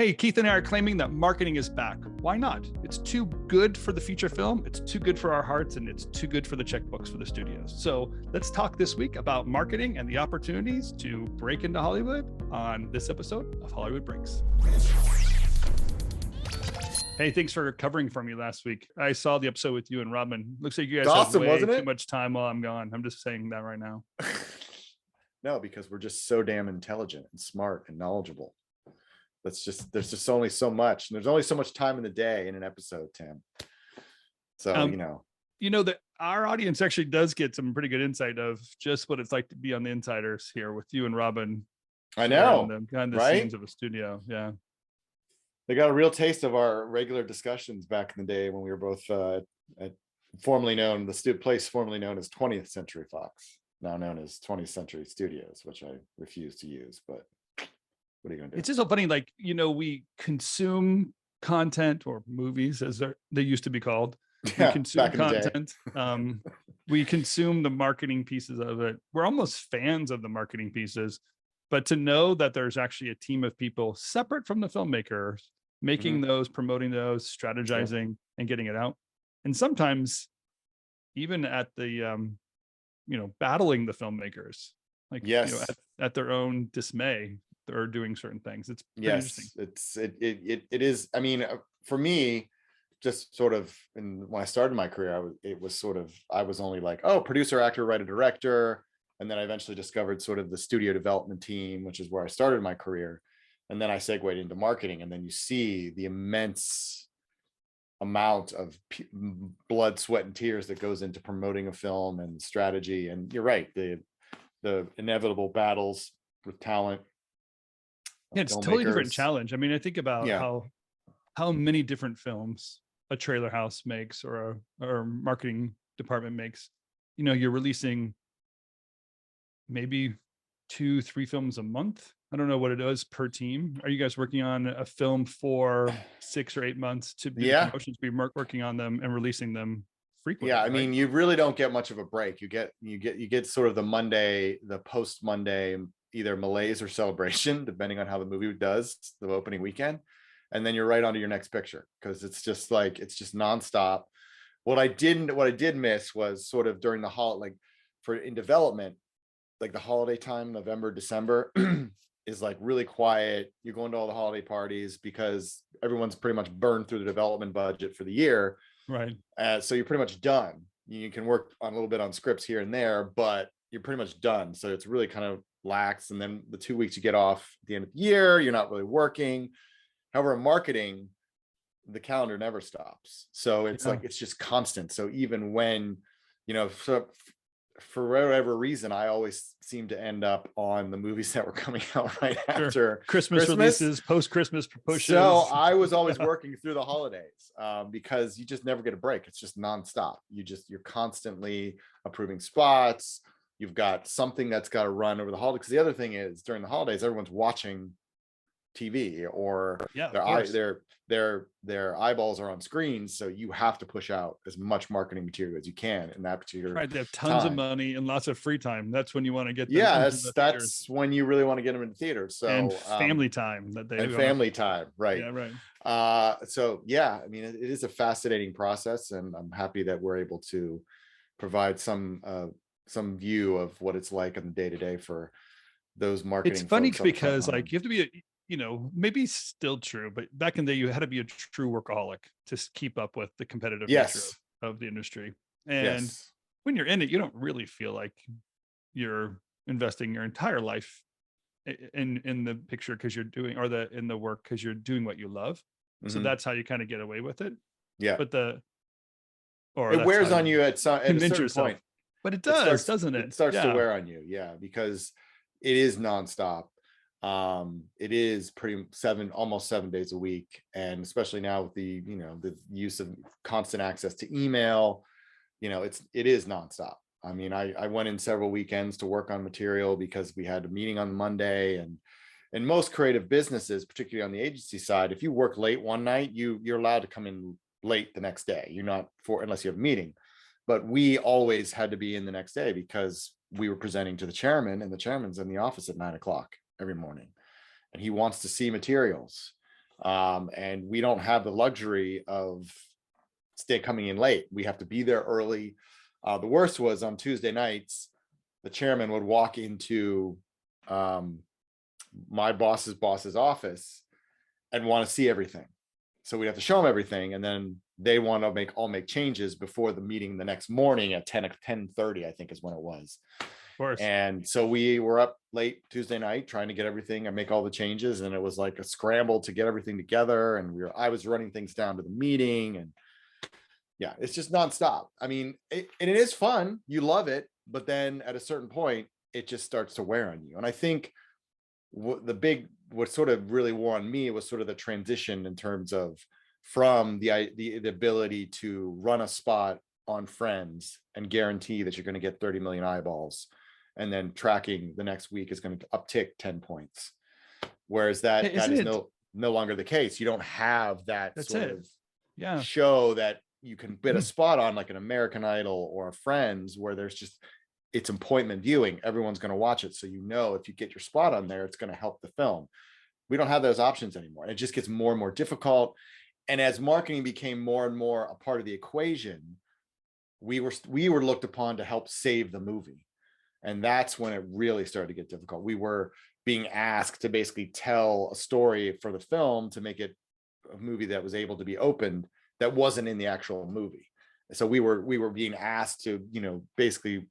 Hey, Keith and I are claiming that marketing is back. Why not? It's too good for the feature film, it's too good for our hearts, and it's too good for the checkbooks for the studios. So let's talk this week about marketing and the opportunities to break into Hollywood on this episode of Hollywood Breaks. Hey, thanks for covering for me last week. I saw the episode with you and Robin. Looks like you guys awesome, have way wasn't it? too much time while I'm gone. I'm just saying that right now. No, because we're just so damn intelligent and smart and knowledgeable. There's just only so much, and there's only so much time in the day in an episode, Tim. So you know that our audience actually does get some pretty good insight of just what it's like to be on the insiders here with you and Robin. I know, behind the right? scenes of a studio. Yeah, they got a real taste of our regular discussions back in the day when we were both at formerly known the place formerly known as 20th Century Fox, now known as 20th Century Studios, which I refuse to use, but. What are you gonna do? It's just so funny, like, we consume content, or movies as they used to be called. We consume content. We consume the marketing pieces of it. We're almost fans of the marketing pieces, but to know that there's actually a team of people separate from the filmmakers making those, promoting those, strategizing, and getting it out. And sometimes even at the battling the filmmakers, like, at their own dismay, or doing certain things. It's interesting. It is. I mean, for me, just sort of, and when I started my career, I was only like, producer, actor, writer, director, and then I eventually discovered sort of the studio development team, which is where I started my career, and then I segued into marketing, and then you see the immense amount of blood, sweat, and tears that goes into promoting a film and strategy. And you're right, the inevitable battles with talent. Yeah, it's a totally different challenge. I mean, I think about how many different films a trailer house makes or a marketing department makes. You're releasing maybe 2-3 films a month. I don't know what it is per team. Are you guys working on a film for 6 or 8 months to do the promotions, be working on them and releasing them frequently? Yeah, I mean, you really don't get much of a break. You get sort of the post Monday, either malaise or celebration, depending on how the movie does the opening weekend, and then you're right onto your next picture, because it's just nonstop. What I did miss was sort of during the in development, like the holiday time, November, December is like really quiet. You're going to all the holiday parties because everyone's pretty much burned through the development budget for the year, right? So you're pretty much done. You can work on a little bit on scripts here and there, but you're pretty much done. So it's really kind of lax. And then the 2 weeks you get off at the end of the year, you're not really working. However, in marketing, the calendar never stops. So it's like, it's just constant. So even when, for whatever reason, I always seem to end up on the movies that were coming out right after Christmas releases, post-Christmas pushes. So I was always working through the holidays because you just never get a break. It's just nonstop. You're constantly approving spots. You've got something that's got to run over the holidays. Because the other thing is, during the holidays, everyone's watching TV, or their eyeballs are on screens. So you have to push out as much marketing material as you can in that particular Right, they have tons of money and lots of free time. That's when you want to get them. That's when you really want to get them in the theater. So and family time time, right? Yeah, right. So I mean, it is a fascinating process, and I'm happy that we're able to provide some view of what it's like in the day-to-day for those marketing. It's funny because like you have to be maybe still true, but back in the day you had to be a true workaholic to keep up with the competitive nature of the industry. And when you're in it, you don't really feel like you're investing your entire life in the picture because you're doing, or in the work because you're doing what you love. So that's how you kind of get away with it. Yeah. But it wears on you at a certain point. But it does, doesn't it? It starts to wear on you, because it is nonstop. It is almost 7 days a week, and especially now with the the use of constant access to email, it is nonstop. I mean, I went in several weekends to work on material because we had a meeting on Monday, and in most creative businesses, particularly on the agency side, if you work late one night, you're allowed to come in late the next day. You're not unless you have a meeting. But we always had to be in the next day because we were presenting to the chairman, and the chairman's in the office at 9 o'clock every morning, and he wants to see materials. And we don't have the luxury of coming in late. We have to be there early. The worst was on Tuesday nights, the chairman would walk into my boss's office and want to see everything. So we'd have to show them everything, and then they want to make changes before the meeting the next morning at 10:30, I think is when it was. Of course. And so we were up late Tuesday night trying to get everything and make all the changes, and it was like a scramble to get everything together. And I was running things down to the meeting, and yeah, it's just nonstop. I mean, it is fun. You love it, but then at a certain point, it just starts to wear on you. And I think what sort of really wore on me was sort of the transition in terms of from the ability to run a spot on Friends and guarantee that you're going to get 30 million eyeballs, and then tracking the next week is going to uptick 10 points. Whereas that is no longer the case. You don't have that sort of show that you can bid a spot on, like an American Idol or a Friends, where there's just, it's appointment viewing. Everyone's going to watch it. So, you know, if you get your spot on there, it's going to help the film. We don't have those options anymore. It just gets more and more difficult. And as marketing became more and more a part of the equation, we were looked upon to help save the movie. And that's when it really started to get difficult. We were being asked to basically tell a story for the film to make it a movie that was able to be opened that wasn't in the actual movie. So we were being asked to, you know, basically,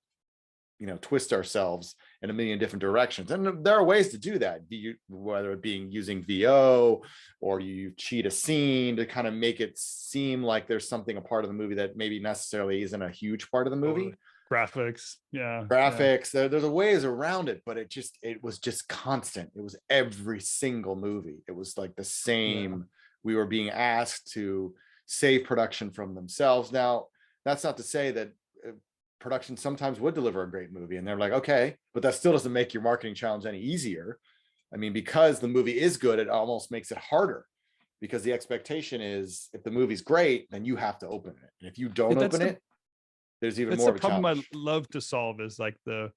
you know, twist ourselves in a million different directions. And there are ways to do that, whether it being using VO or you cheat a scene to kind of make it seem like there's something, a part of the movie that maybe necessarily isn't a huge part of the movie. Graphics. There's a ways around it, but it was just constant. It was every single movie. It was like the same. We were being asked to save production from themselves. Now, that's not to say that production sometimes would deliver a great movie, and they're like, okay, but that still doesn't make your marketing challenge any easier. I mean, because the movie is good, it almost makes it harder, because the expectation is if the movie's great, then you have to open it. And if you don't open it, there's even more of a problem. challenge. I love to solve is like the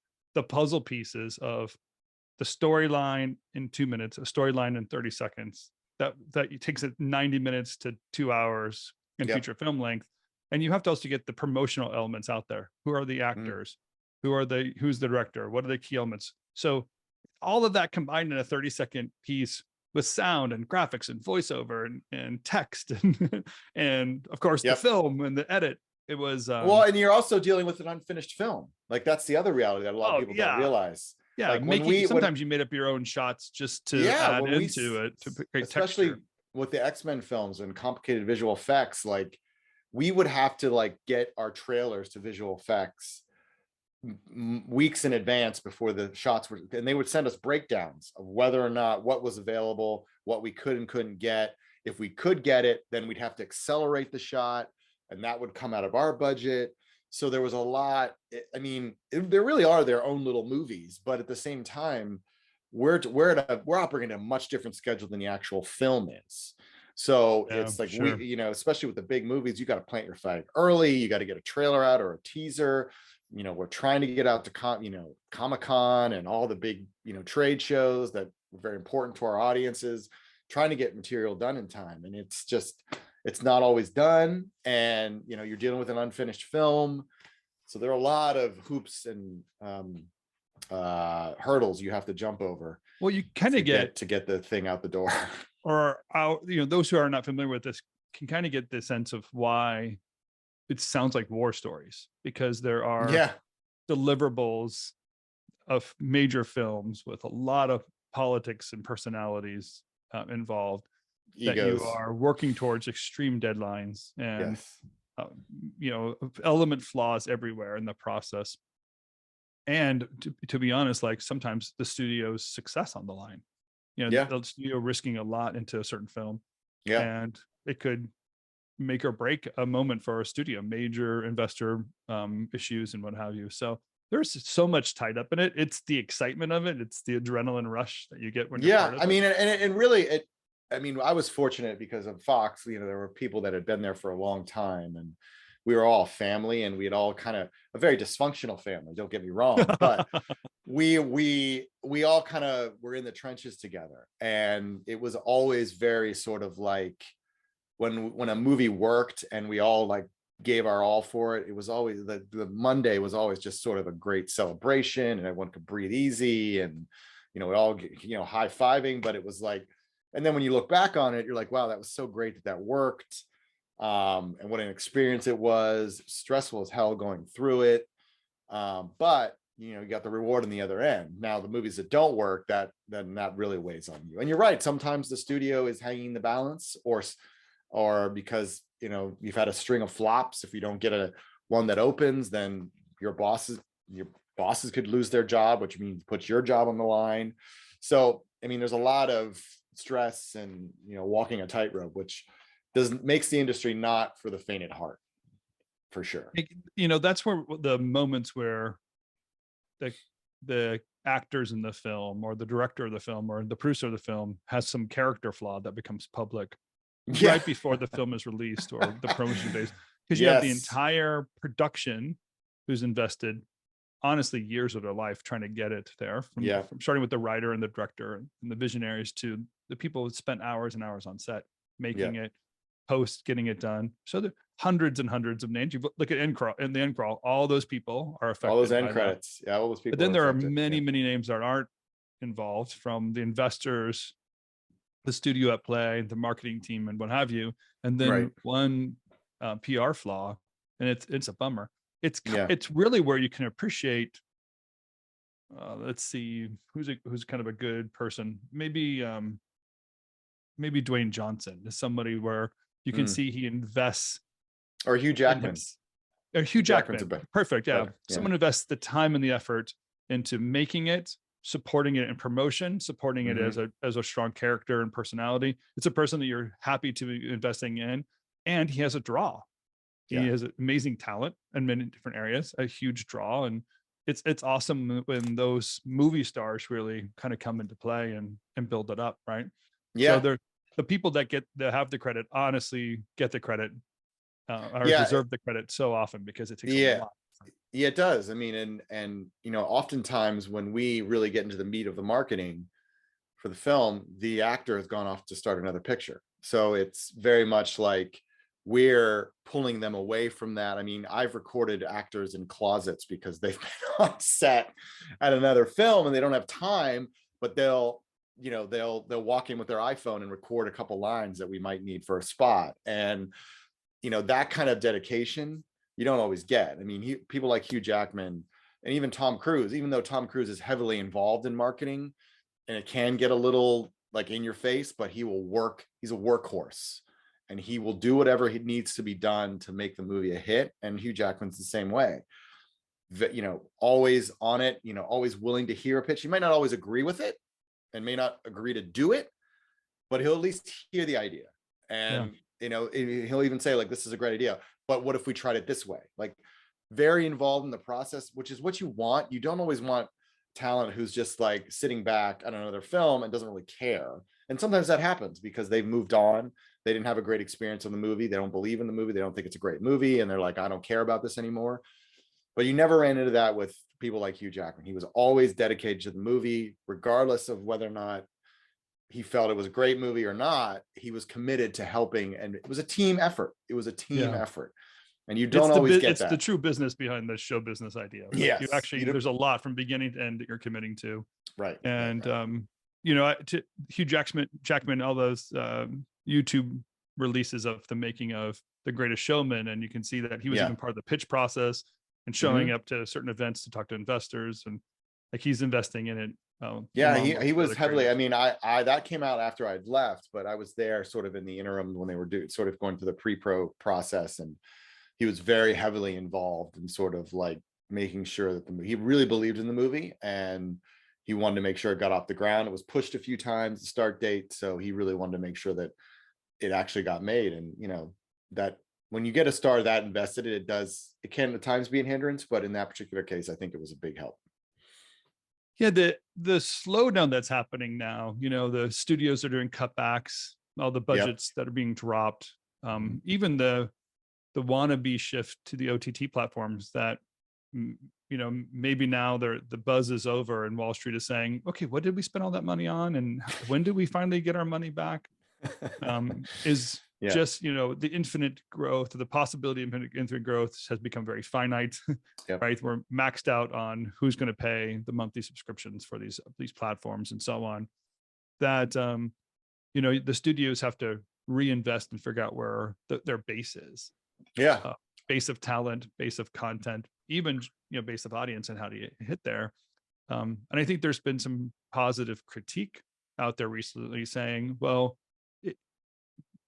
puzzle pieces of the storyline in 2 minutes, a storyline in 30 seconds. That it takes it 90 minutes to 2 hours in feature film length. And you have to also get the promotional elements out there. Who are the actors? Who's the director? What are the key elements? So all of that combined in a 30-second piece with sound and graphics and voiceover and text and of course the film and the edit. It was well, and you're also dealing with an unfinished film. Like that's the other reality that a lot of people don't realize. Yeah, like sometimes you made up your own shots just to add into it to create especially texture. With the X-Men films and complicated visual effects, like we would have to like get our trailers to visual effects weeks in advance before the shots were, and they would send us breakdowns of whether or not what was available, what we could and couldn't get. If we could get it, then we'd have to accelerate the shot, and that would come out of our budget. So there was a lot. I mean, there really are their own little movies, but at the same time, we're operating at a much different schedule than the actual film is. So it's like we, you know, especially with the big movies, you got to plant your flag early. You got to get a trailer out or a teaser. You know, we're trying to get out to Comic-Con and all the big, you know, trade shows that are very important to our audiences, trying to get material done in time. And it's not always done. And, you know, you're dealing with an unfinished film. So there are a lot of hoops and hurdles you have to jump over. Well, you kind of get the thing out the door. Or you know, those who are not familiar with this can kind of get the sense of why it sounds like war stories, because there are deliverables of major films with a lot of politics and personalities involved. Egos. That you are working towards extreme deadlines and you know, element flaws everywhere in the process. And to be honest, like sometimes the studio's success on the line, you know, the studio risking a lot into a certain film, and it could make or break a moment for a studio, major investor issues and what have you. So there's so much tied up in it. It's the excitement of it. It's the adrenaline rush that you get when you're part of I mean, and really I mean, I was fortunate because of Fox, you know, there were people that had been there for a long time, and we were all family, and we had all kind of a very dysfunctional family, don't get me wrong, but we all kind of were in the trenches together, and it was always very sort of like when a movie worked and we all like gave our all for it, it was always the Monday was always just sort of a great celebration, and everyone could breathe easy, and we all high-fiving. But it was like, and then when you look back on it, you're like, wow, that was so great that worked. And what an experience it was. Stressful as hell going through it, but you got the reward on the other end. Now the movies that don't work, that really weighs on you. And you're right, sometimes the studio is hanging the balance, or because you've had a string of flops. If you don't get one that opens, then your bosses could lose their job, which means put your job on the line. So I mean, there's a lot of stress and walking a tightrope, which makes the industry not for the faint at heart, for sure. That's where the moments where the actors in the film, or the director of the film, or the producer of the film has some character flaw that becomes public right before the film is released, or the promotion days, because you have the entire production who's invested honestly years of their life trying to get it there, from starting with the writer and the director and the visionaries to the people who spent hours and hours on set making it, post getting it done. So there are hundreds and hundreds of names. You look at the end crawl, all those people are affected. All those end credits. Yeah, all those people. But then there are many names that aren't involved, from the investors, the studio at play, the marketing team, and what have you. And then one PR flaw, and it's a bummer. It's really where you can appreciate. Let's see, who's kind of a good person. Maybe Dwayne Johnson is somebody where you can see he invests. Or Hugh Jackman. Hugh Jackman. Perfect. Yeah. Someone invests the time and the effort into making it, supporting it in promotion, supporting it as a strong character and personality. It's a person that you're happy to be investing in, and he has a draw. He has amazing talent in many different areas, a huge draw. And it's awesome when those movie stars really kind of come into play and build it up. Right. Yeah. So the people that have the credit honestly get the credit, or deserve the credit so often, because it takes a lot. Yeah, it does. I mean, and oftentimes when we really get into the meat of the marketing for the film, the actor has gone off to start another picture. So it's very much like we're pulling them away from that. I mean, I've recorded actors in closets because they've been on set at another film and they don't have time, but they'll walk in with their iPhone and record a couple lines that we might need for a spot. And that kind of dedication you don't always get. I mean, people like Hugh Jackman and even Tom Cruise, even though Tom Cruise is heavily involved in marketing, and it can get a little like in your face, but he will work. He's a workhorse, and he will do whatever he needs to be done to make the movie a hit. And Hugh Jackman's the same way. Always on it. Always willing to hear a pitch. He might not always agree with it, and may not agree to do it, but he'll at least hear the idea. And he'll even say like, "This is a great idea, but what if we tried it this way?" Like, very involved in the process, which is what you want. You don't always want talent who's just like sitting back on another film and doesn't really care. And sometimes that happens because they've moved on. They didn't have a great experience on the movie. They don't believe in the movie. They don't think it's a great movie. And they're like, I don't care about this anymore. But you never ran into that with people like Hugh Jackman. He was always dedicated to the movie, regardless of whether or not he felt it was a great movie or not. He was committed to helping, and it was a team effort. It was a team effort. And you don't always get that. It's the true business behind the show business idea. Like there's a lot from beginning to end that you're committing to. Right. And, to Hugh Jackman, all those YouTube releases of the making of The Greatest Showman. And you can see that he was even part of the pitch process and showing up to certain events to talk to investors, and like he's investing in it. He was heavily. I mean, I that came out after I'd left, but I was there sort of in the interim when they were sort of going through the pre-pro process, and he was very heavily involved in sort of like making sure that he really believed in the movie, and he wanted to make sure it got off the ground. It was pushed a few times, the start date, so he really wanted to make sure that it actually got made. And that when you get a star that invested, it can at times be a hindrance, but in that particular case, I think it was a big help. Yeah, the slowdown that's happening now, the studios are doing cutbacks, all the budgets that are being dropped, even the wannabe shift to the OTT platforms that maybe now the buzz is over and Wall Street is saying, okay, what did we spend all that money on? And when do we finally get our money back? Is just, the infinite growth, the possibility of infinite growth has become very finite, right? We're maxed out on who's going to pay the monthly subscriptions for these platforms and so on, that, the studios have to reinvest and figure out where their base is. Base of talent, base of content, even, base of audience, and how do you hit there? And I think there's been some positive critique out there recently saying, well,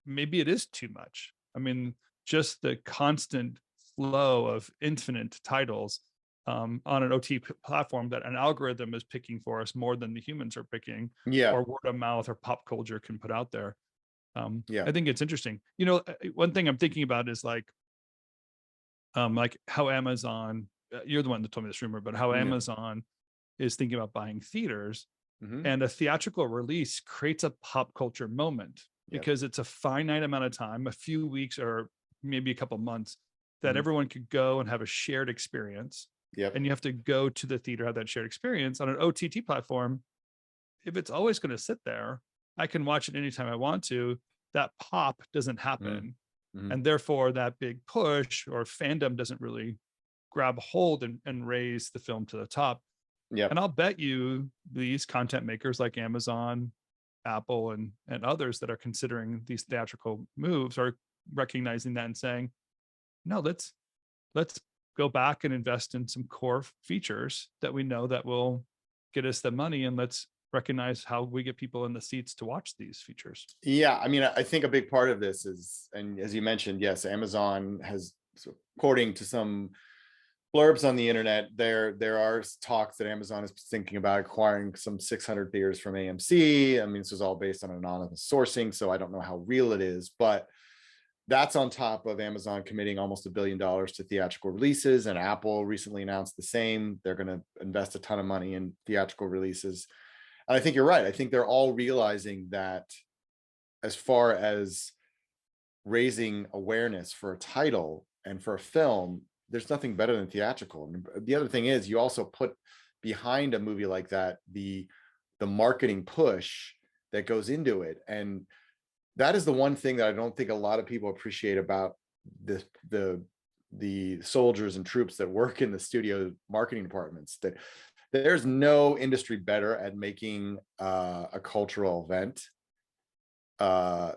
maybe it is too much. I mean, just the constant flow of infinite titles on an OT platform that an algorithm is picking for us more than the humans are picking, or word of mouth or pop culture can put out there. I think it's interesting. One thing I'm thinking about is like how Amazon, you're the one that told me this rumor, but how Amazon is thinking about buying theaters, and a theatrical release creates a pop culture moment because it's a finite amount of time, a few weeks or maybe a couple months, that everyone could go and have a shared experience. And you have to go to the theater, have that shared experience. On an OTT platform, if it's always going to sit there, I can watch it anytime I want to. That pop doesn't happen. And therefore that big push or fandom doesn't really grab hold and raise the film to the top. And I'll bet you these content makers like Amazon, Apple, and others that are considering these theatrical moves are recognizing that and saying, no, let's go back and invest in some core features that we know that will get us the money, and let's recognize how we get people in the seats to watch these features. I mean, I think a big part of this is, and as you mentioned, yes, Amazon has, according to some blurbs on the internet, there are talks that Amazon is thinking about acquiring some 600 theaters from AMC. I mean, this is all based on anonymous sourcing, so I don't know how real it is, but that's on top of Amazon committing almost $1 billion to theatrical releases, and Apple recently announced the same. They're going to invest a ton of money in theatrical releases. And I think you're right. I think they're all realizing that as far as raising awareness for a title and for a film, there's nothing better than theatrical. And the other thing is, you also put behind a movie like that the marketing push that goes into it. And that is the one thing that I don't think a lot of people appreciate about the soldiers and troops that work in the studio marketing departments, that there's no industry better at making a cultural event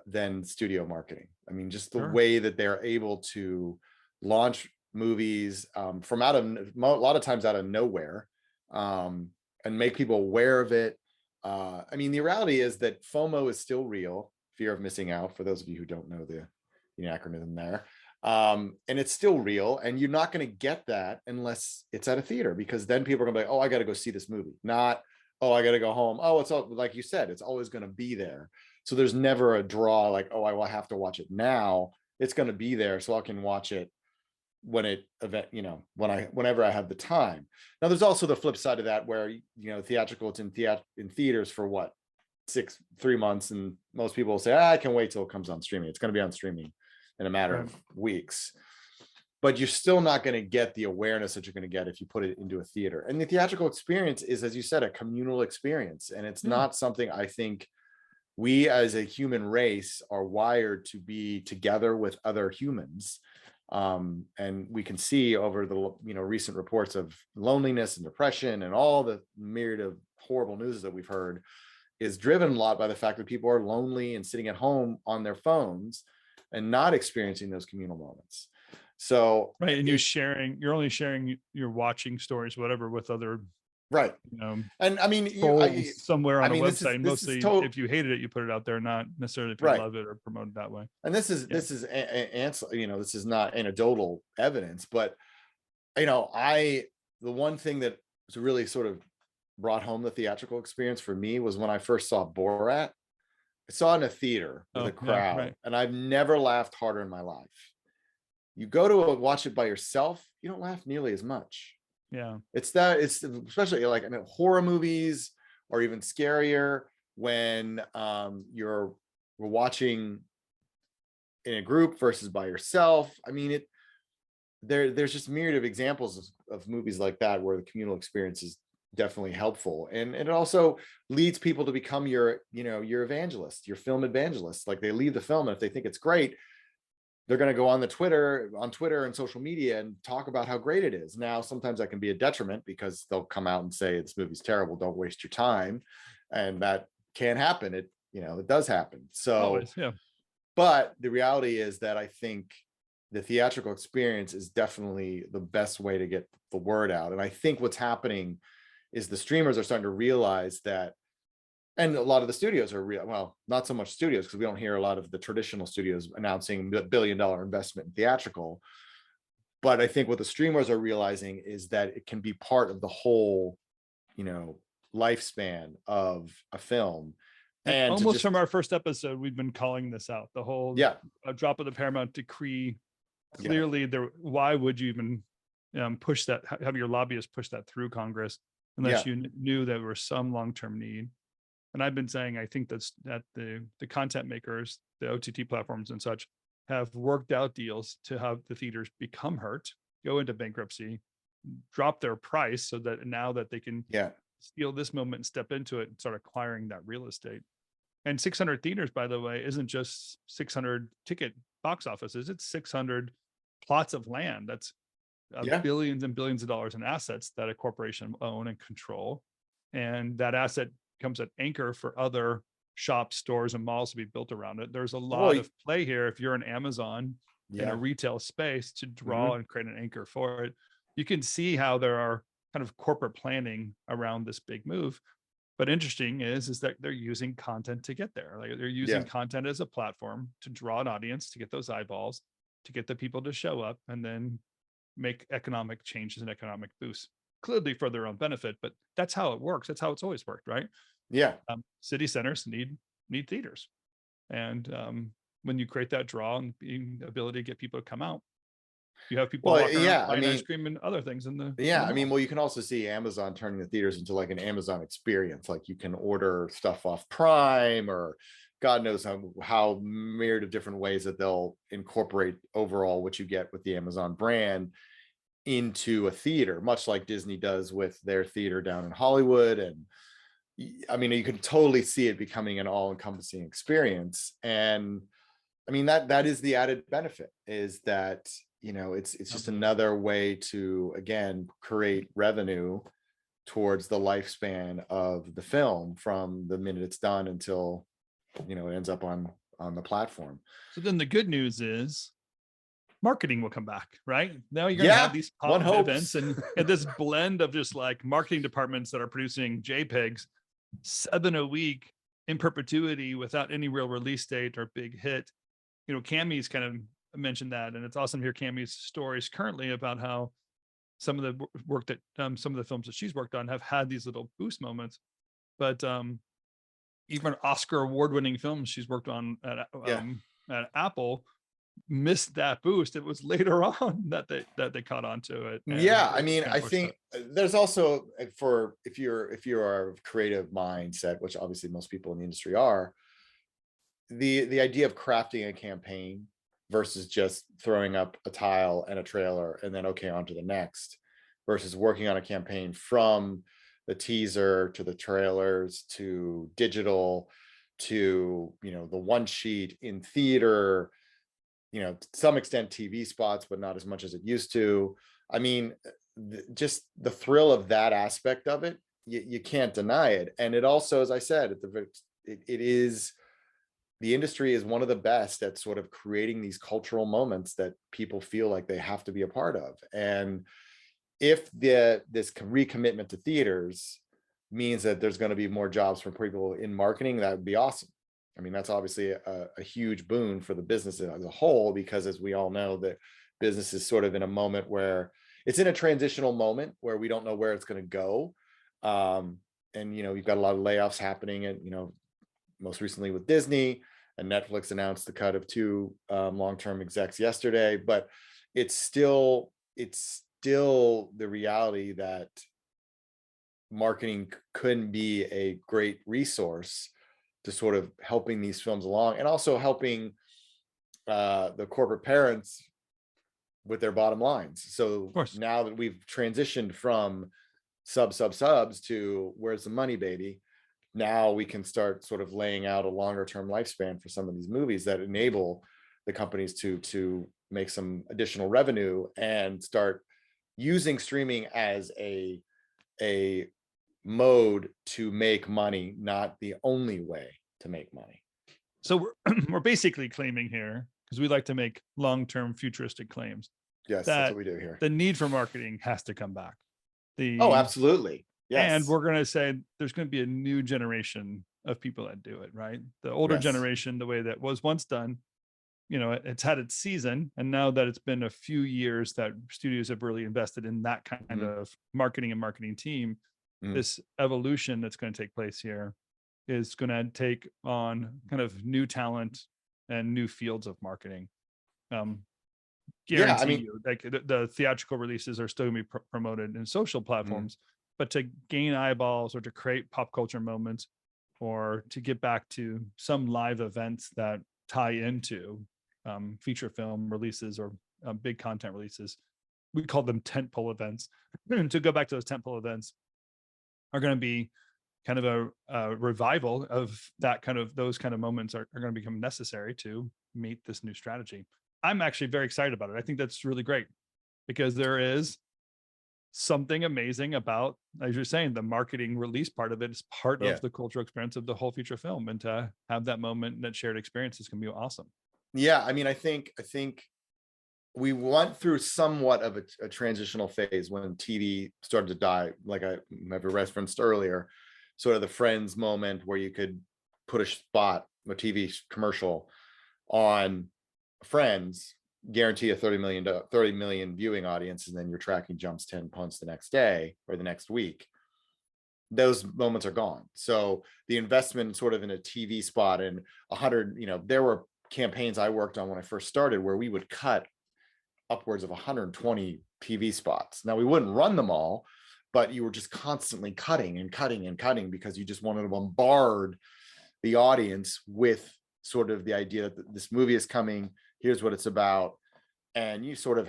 than studio marketing. I mean, just the way that they're able to launch movies from a lot of times out of nowhere, and make people aware of it. I mean, the reality is that FOMO is still real, fear of missing out, for those of you who don't know the acronym there. And it's still real, and you're not going to get that unless it's at a theater, because then people are going to be like, oh, I got to go see this movie, not, oh, I got to go home. Oh, it's all, like you said, it's always going to be there. So there's never a draw like, oh, I will have to watch it now. It's going to be there, so I can watch it when it whenever I have the time. Now, there's also the flip side of that, where theatrical, it's in theaters for what, 3 months, and most people will say, I can wait till it comes on streaming. It's going to be on streaming in a matter of weeks. But you're still not going to get the awareness that you're going to get if you put it into a theater. And the theatrical experience is, as you said, a communal experience, and it's not something I think we as a human race are wired to be together with other humans. And we can see over the recent reports of loneliness and depression and all the myriad of horrible news that we've heard is driven a lot by the fact that people are lonely and sitting at home on their phones and not experiencing those communal moments. So and you're only sharing your watching stories, whatever, with other, and I mean, somewhere on a website. Mostly, if you hated it, you put it out there, not necessarily if you love it or promote it that way. And this is this is not anecdotal evidence, but the one thing that was really sort of brought home the theatrical experience for me was when I first saw Borat. I saw it in a theater with a crowd, and I've never laughed harder in my life. You go to watch it by yourself, you don't laugh nearly as much. It's especially like, horror movies are even scarier when you're watching in a group versus by yourself. I mean, there's just myriad of examples of movies like that where the communal experience is definitely helpful, and it also leads people to become your evangelist, your film evangelist. Like, they leave the film, and if they think it's great, they're going to go on Twitter and social media and talk about how great it is. Now, sometimes that can be a detriment because they'll come out and say this movie's terrible, don't waste your time, and that can happen. It does happen. So always, yeah. But the reality is that I think the theatrical experience is definitely the best way to get the word out. And I think what's happening is the streamers are starting to realize that, and a lot of the studios are well, not so much studios, because we don't hear a lot of the traditional studios announcing $1 billion investment in theatrical. But I think what the streamers are realizing is that it can be part of the whole, lifespan of a film. And almost from our first episode, we've been calling this out. The whole drop of the Paramount decree. Clearly, why would you even push that? Have your lobbyists push that through Congress unless you knew there was some long-term need? And I've been saying, I think that the content makers, the OTT platforms and such, have worked out deals to have the theaters become hurt, go into bankruptcy, drop their price so that now that they can steal this moment and step into it and start acquiring that real estate. And 600 theaters, by the way, isn't just 600 ticket box offices. It's 600 plots of land. That's billions and billions of dollars in assets that a corporation own and control. And that asset becomes an anchor for other shops, stores, and malls to be built around it. There's a lot of play here if you're an Amazon in a retail space to draw and create an anchor for it. You can see how there are kind of corporate planning around this big move. But interesting is that they're using content to get there. Like, they're using content as a platform to draw an audience, to get those eyeballs, to get the people to show up, and then make economic changes and economic boosts, clearly for their own benefit. But that's how it works. That's how it's always worked, right? Yeah. City centers need theaters, and when you create that draw and the ability to get people to come out, you have people walking around buying ice cream and other things in the well, you can also see Amazon turning the theaters into like an Amazon experience. Like, you can order stuff off Prime, or God knows how myriad of different ways that they'll incorporate overall what you get with the Amazon brand into a theater, much like Disney does with their theater down in Hollywood. And I mean, you can totally see it becoming an all-encompassing experience. And I mean, that is the added benefit, is that it's just another way to, again, create revenue towards the lifespan of the film from the minute it's done until it ends up on the platform. So then the good news is marketing will come back, right? Now you're going to have these pop events and this blend of just like marketing departments that are producing JPEGs 7 a week in perpetuity without any real release date or big hit. Cammy's kind of mentioned that, and it's awesome to hear Cammy's stories currently about how some of the work that some of the films that she's worked on have had these little boost moments. But even Oscar award-winning films she's worked on at Apple missed that boost. It was later on that they caught on to it. I mean, I think there's also, for if you're a creative mindset, which obviously most people in the industry are, the idea of crafting a campaign versus just throwing up a tile and a trailer and then on to the next, versus working on a campaign from the teaser to the trailers to digital to the one sheet in theater, to some extent TV spots, but not as much as it used to. I mean, just the thrill of that aspect of it, you can't deny it. And it also, as I said, it is, the industry is one of the best at sort of creating these cultural moments that people feel like they have to be a part of. And if this recommitment to theaters means that there's going to be more jobs for people in marketing, that would be awesome. I mean, that's obviously a huge boon for the business as a whole, because as we all know, that business is sort of in a moment where it's in a transitional moment where we don't know where it's going to go. And, you've got a lot of layoffs happening, and, most recently with Disney, and Netflix announced the cut of 2 long-term execs yesterday. But it's still the reality that marketing couldn't be a great resource to sort of helping these films along, and also helping the corporate parents with their bottom lines. So now that we've transitioned from subs to where's the money, baby, now we can start sort of laying out a longer term lifespan for some of these movies that enable the companies to make some additional revenue and start using streaming as a mode to make money, not the only way to make money. So we're basically claiming here, because we like to make long-term futuristic claims. Yes, that's what we do here. The need for marketing has to come back. Oh, absolutely. Yes. And we're going to say there's going to be a new generation of people that do it, right? The older generation, the way that was once done, it's had its season. And now that it's been a few years that studios have really invested in that kind of marketing and marketing team, this evolution that's going to take place here is going to take on kind of new talent and new fields of marketing. Guarantee you, like the theatrical releases are still going to be promoted in social platforms, but to gain eyeballs or to create pop culture moments or to get back to some live events that tie into feature film releases or big content releases, we call them tentpole events. To go back to those tentpole events are going to be kind of a revival of those kind of moments are going to become necessary to meet this new strategy. I'm actually very excited about it. I think that's really great because there is something amazing about, as you're saying, the marketing release part of it is part of the cultural experience of the whole feature film, and to have that moment and that shared experience is going to be awesome. Yeah, I mean, I think we went through somewhat of a transitional phase when TV started to die, like I referenced earlier, sort of the Friends moment where you could put a TV commercial on Friends, guarantee a 30 million viewing audience, and then your tracking jumps 10 points the next day or the next week. Those moments are gone. So the investment sort of in a TV spot and 100, there were campaigns I worked on when I first started where we would cut upwards of 120 TV spots. Now we wouldn't run them all, but you were just constantly cutting and cutting and cutting because you just wanted to bombard the audience with sort of the idea that this movie is coming, here's what it's about. And you sort of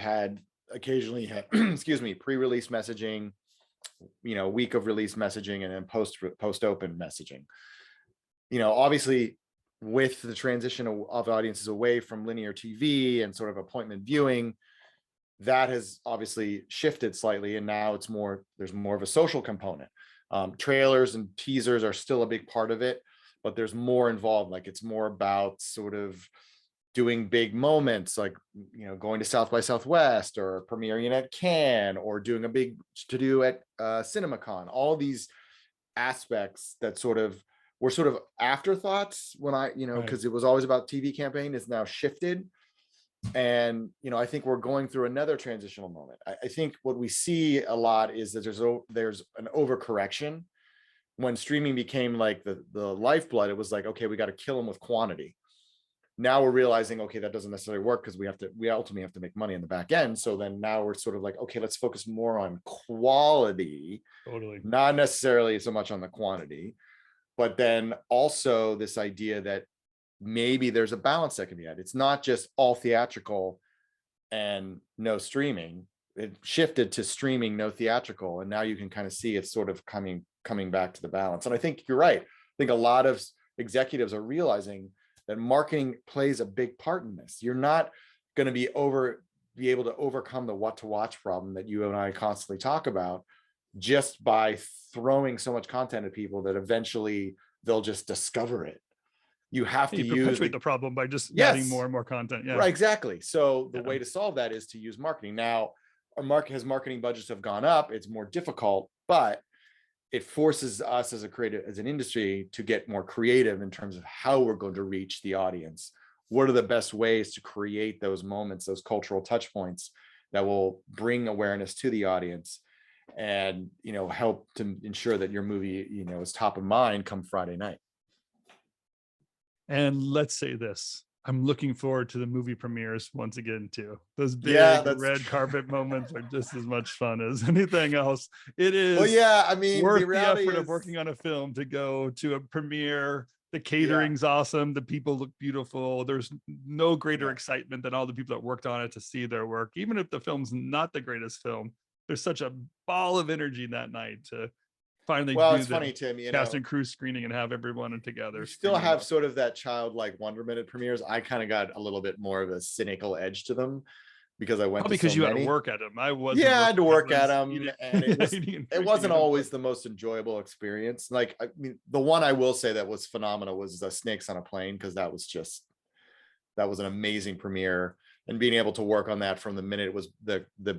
occasionally had pre-release messaging, week of release messaging, and then post-open messaging. Obviously with the transition of audiences away from linear TV and sort of appointment viewing, that has obviously shifted slightly. And now there's more of a social component. Trailers and teasers are still a big part of it, but there's more involved. Like it's more about sort of doing big moments, like, going to South by Southwest or premiering at Cannes or doing a big to-do at CinemaCon. All these aspects that were sort of afterthoughts when because it was always about TV campaign, is now shifted. And, I think we're going through another transitional moment. I think what we see a lot is that there's an overcorrection. When streaming became like the lifeblood, it was like, okay, we got to kill them with quantity. Now we're realizing, okay, that doesn't necessarily work because we ultimately have to make money in the back end. So then now we're sort of like, okay, let's focus more on quality, not necessarily so much on the quantity, but then also this idea that maybe there's a balance that can be had. It's not just all theatrical and no streaming. It shifted to streaming, no theatrical. And now you can kind of see it's sort of coming back to the balance. And I think you're right. I think a lot of executives are realizing that marketing plays a big part in this. You're not going to be able to overcome the what to watch problem that you and I constantly talk about just by throwing so much content at people that eventually they'll just discover it. You have to perpetuate the problem by just adding more and more content. Yeah, right, exactly. So the way to solve that is to use marketing. Now, marketing budgets have gone up. It's more difficult, but it forces us as an industry to get more creative in terms of how we're going to reach the audience. What are the best ways to create those moments, those cultural touch points that will bring awareness to the audience and, help to ensure that your movie, is top of mind come Friday night. And let's say this, I'm looking forward to the movie premieres once again too. Those big red carpet moments are just as much fun as anything else. It is worth the effort of working on a film to go to a premiere The catering's awesome. The people look beautiful. There's no greater excitement than all the people that worked on it to see their work. Even if the film's not the greatest film, there's such a ball of energy that night to finally do it's funny, Tim, cast and crew screening and have everyone together. You still have sort of that childlike wonderment at premieres. I kind of got a little bit more of a cynical edge to them because I went because you had to work at them. I was I had to work at them, and it wasn't always the most enjoyable experience. Like, I mean, the one I will say that was phenomenal was the Snakes on a Plane, because that was an amazing premiere, and being able to work on that from the minute it was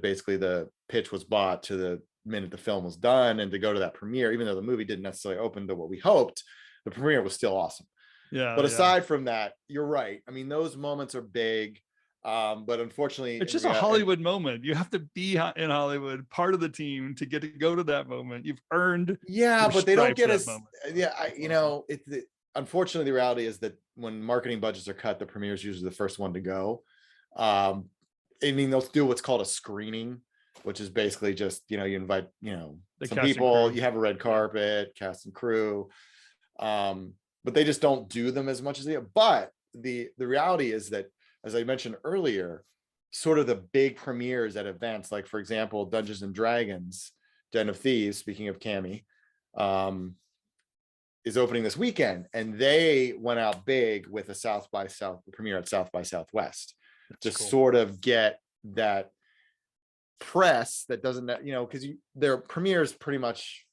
basically the pitch was bought to the minute the film was done, and to go to that premiere, even though the movie didn't necessarily open to what we hoped, the premiere was still awesome. But aside from that, you're right. I mean, those moments are big. But unfortunately, it's just a Hollywood moment. You have to be in Hollywood, part of the team, to get to go to that moment. You've earned. But they don't get as unfortunately, the reality is that when marketing budgets are cut, the premiere is usually the first one to go. I mean, they'll do what's called a screening, which is basically just, you invite, some people, you have a red carpet, cast and crew, but they just don't do them as much as they do. But the reality is that, as I mentioned earlier, sort of the big premieres at events, like, for example, Dungeons and Dragons, Den of Thieves, speaking of Cammie, is opening this weekend, and they went out big with a premiere at South by Southwest. That's to sort of get that press that doesn't, because their premieres pretty much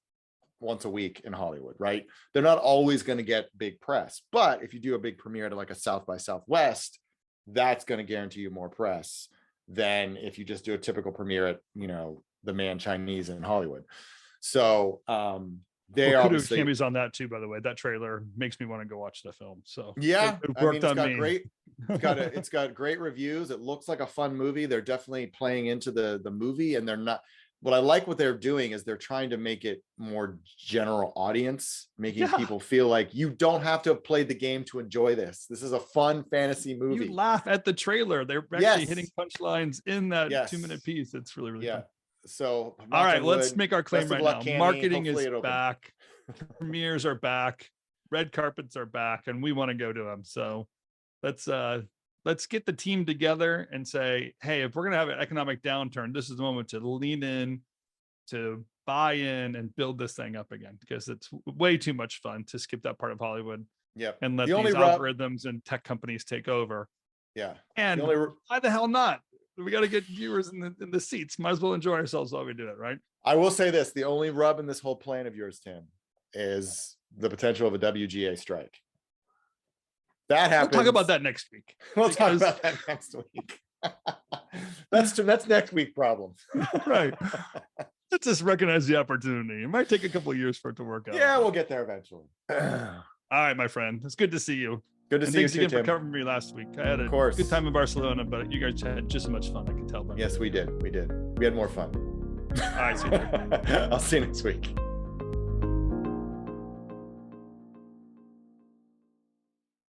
once a week in Hollywood, right? They're not always going to get big press, but if you do a big premiere to like a South by Southwest, that's going to guarantee you more press than if you just do a typical premiere at, the Man Chinese in Hollywood. So they are obviously Cammie's on that too, by the way. That trailer makes me want to go watch the film. So it worked on me. It's got great reviews. It looks like a fun movie. They're definitely playing into the movie, and they're not. What I like what they're doing is they're trying to make it more general audience, making people feel like you don't have to have played the game to enjoy this. This is a fun fantasy movie. You laugh at the trailer. They're actually hitting punchlines in that 2-minute piece. It's really, really fun. So all right, let's make our claim right now. Cammie. Marketing is back. Premieres are back. Red carpets are back, and we want to go to them. So let's get the team together and say, hey, if we're going to have an economic downturn, this is the moment to lean in, to buy in, and build this thing up again, because it's way too much fun to skip that part of Hollywood. And let these algorithms and tech companies take over. And why the hell not? We got to get viewers in the seats. Might as well enjoy ourselves while we do it, right? I will say this: the only rub in this whole plan of yours, Tim, is the potential of a WGA strike. That happens. We'll talk about that next week. Talk about that next week. That's next week problem. Right. Let's just recognize the opportunity. It might take a couple of years for it to work out. Yeah, we'll get there eventually. All right, my friend. It's good to see you. Good to see you too, thanks again Tim. for covering me last week. I had a good time in Barcelona, but you guys had just as much fun. I can tell. Yes, we did. We had more fun. All right, see you. I'll see you next week.